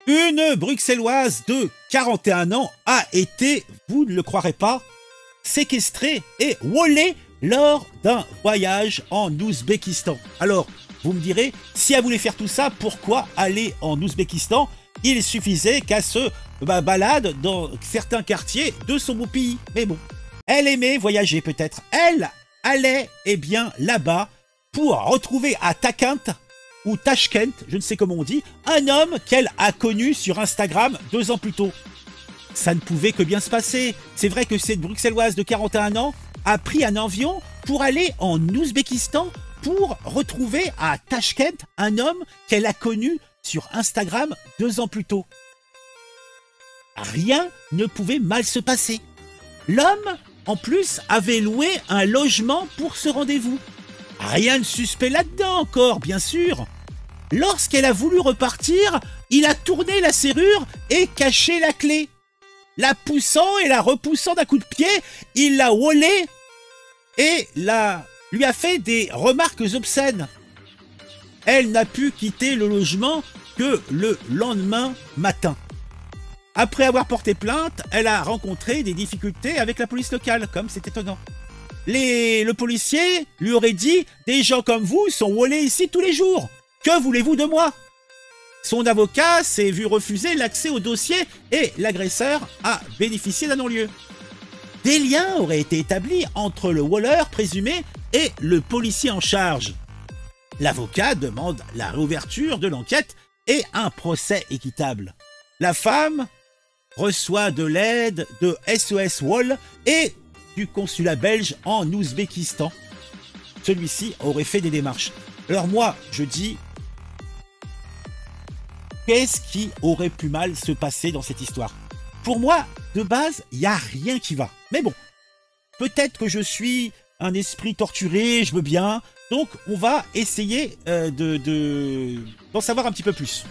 Une Bruxelloise de 41 ans a été, vous ne le croirez pas, séquestrée et volée lors d'un voyage en Ouzbékistan. Alors, vous me direz, si elle voulait faire tout ça, pourquoi aller en Ouzbékistan? Il suffisait qu'elle se balade dans certains quartiers de son beau pays. Mais bon, elle aimait voyager peut-être. Elle allait, eh bien, là-bas pour retrouver à Takent, ou Tashkent, je ne sais comment on dit, un homme qu'elle a connu sur Instagram 2 ans plus tôt. Ça ne pouvait que bien se passer. C'est vrai que cette Bruxelloise de 41 ans a pris un avion pour aller en Ouzbékistan pour retrouver à Tashkent un homme qu'elle a connu sur Instagram 2 ans plus tôt. Rien ne pouvait mal se passer. L'homme, en plus, avait loué un logement pour ce rendez-vous. Rien de suspect là-dedans encore, bien sûr. Lorsqu'elle a voulu repartir, il a tourné la serrure et caché la clé. La poussant et la repoussant d'un coup de pied, il l'a volée et lui a fait des remarques obscènes. Elle n'a pu quitter le logement que le lendemain matin. Après avoir porté plainte, elle a rencontré des difficultés avec la police locale, comme c'est étonnant. Le policier lui aurait dit « Des gens comme vous sont volés ici tous les jours. Que voulez-vous de moi ?» Son avocat s'est vu refuser l'accès au dossier et l'agresseur a bénéficié d'un non-lieu. Des liens auraient été établis entre le voleur présumé et le policier en charge. L'avocat demande la réouverture de l'enquête et un procès équitable. La femme reçoit de l'aide de SOS Wall et du consulat belge en Ouzbékistan. Celui-ci aurait fait des démarches. Alors moi, je dis, qu'est-ce qui aurait pu mal se passer dans cette histoire? Pour moi, de base, il n'y a rien qui va. Mais bon, peut-être que je suis un esprit torturé, je veux bien. Donc, on va essayer d'en savoir un petit peu plus.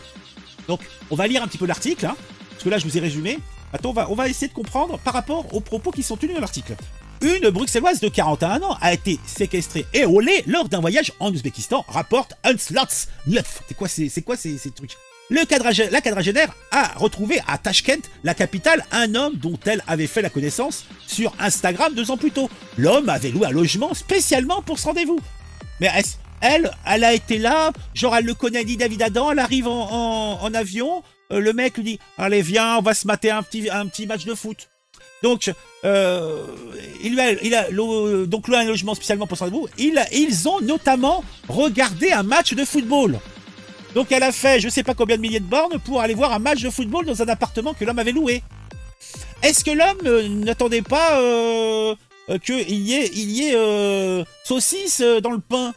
Donc, on va lire un petit peu l'article, hein, parce que là, je vous ai résumé. Attends, on va essayer de comprendre par rapport aux propos qui sont tenus dans l'article. Une Bruxelloise de 41 ans a été séquestrée et volée lors d'un voyage en Ouzbékistan, rapporte Unslots 9. C'est quoi ces trucs? La quadragénaire a retrouvé à Tashkent, la capitale, un homme dont elle avait fait la connaissance sur Instagram 2 ans plus tôt. L'homme avait loué un logement spécialement pour ce rendez-vous. Mais elle a été là, genre elle le connaît, dit David Adam, elle arrive en avion, le mec lui dit « Allez viens, on va se mater un petit match de foot ». Donc, il a donc loué un logement spécialement pour ce rendez-vous. Ils ont notamment regardé un match de football. Donc elle a fait je sais pas combien de milliers de bornes pour aller voir un match de football dans un appartement que l'homme avait loué. Est-ce que l'homme n'attendait pas qu'il y ait saucisse dans le pain?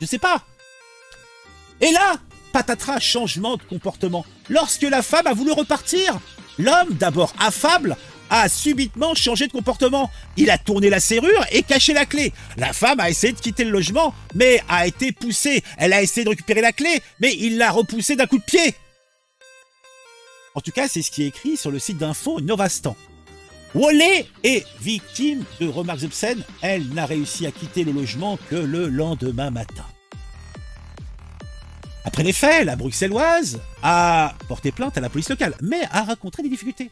Je sais pas. Et là, patatras, changement de comportement. Lorsque la femme a voulu repartir, l'homme, d'abord affable, a subitement changé de comportement. Il a tourné la serrure et caché la clé. La femme a essayé de quitter le logement, mais a été poussée. Elle a essayé de récupérer la clé, mais il l'a repoussée d'un coup de pied. En tout cas, c'est ce qui est écrit sur le site d'info Novastan. Wolé est victime de remarques obscènes. Elle n'a réussi à quitter le logement que le lendemain matin. Après les faits, la Bruxelloise a porté plainte à la police locale, mais a rencontré des difficultés.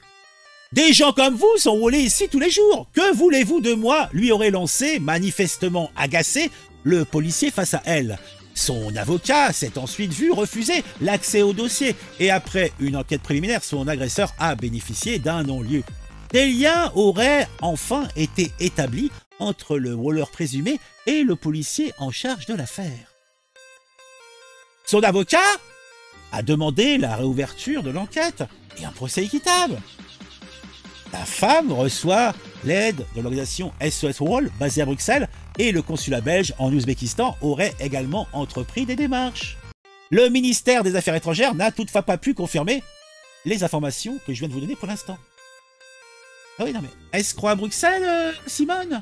Des gens comme vous sont volés ici tous les jours. Que voulez-vous de moi? Lui aurait lancé, manifestement agacé, le policier face à elle. Son avocat s'est ensuite vu refuser l'accès au dossier et après une enquête préliminaire, son agresseur a bénéficié d'un non-lieu. Des liens auraient enfin été établis entre le voleur présumé et le policier en charge de l'affaire. Son avocat a demandé la réouverture de l'enquête et un procès équitable. La femme reçoit l'aide de l'organisation SOS Wall, basée à Bruxelles, et le consulat belge en Ouzbékistan aurait également entrepris des démarches. Le ministère des Affaires étrangères n'a toutefois pas pu confirmer les informations que je viens de vous donner pour l'instant. Ah oui, non mais, est-ce qu'on croit à Bruxelles, Simone?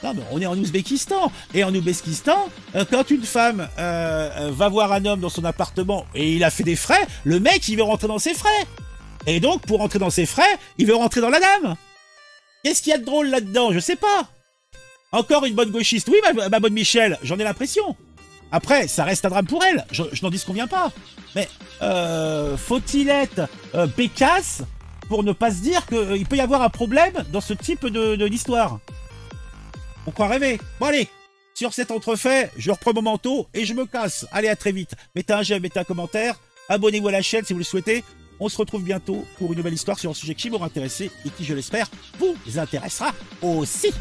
Non mais on est en Ouzbékistan, et en Ouzbékistan, quand une femme va voir un homme dans son appartement et il a fait des frais, le mec il veut rentrer dans ses frais. Et donc, pour rentrer dans ses frais, il veut rentrer dans la dame. Qu'est-ce qu'il y a de drôle là-dedans? Je sais pas. Encore une bonne gauchiste. Oui, ma bonne Michel, j'en ai l'impression. Après, ça reste un drame pour elle, je n'en disconviens pas. Mais faut-il être bécasse pour ne pas se dire qu'il peut y avoir un problème dans ce type d'histoire? On croit rêver. Bon allez, sur cet entrefait, je reprends mon manteau et je me casse. Allez, à très vite. Mettez un j'aime, mettez un commentaire. Abonnez-vous à la chaîne si vous le souhaitez. On se retrouve bientôt pour une nouvelle histoire sur un sujet qui m'aura intéressé et qui, je l'espère, vous intéressera aussi.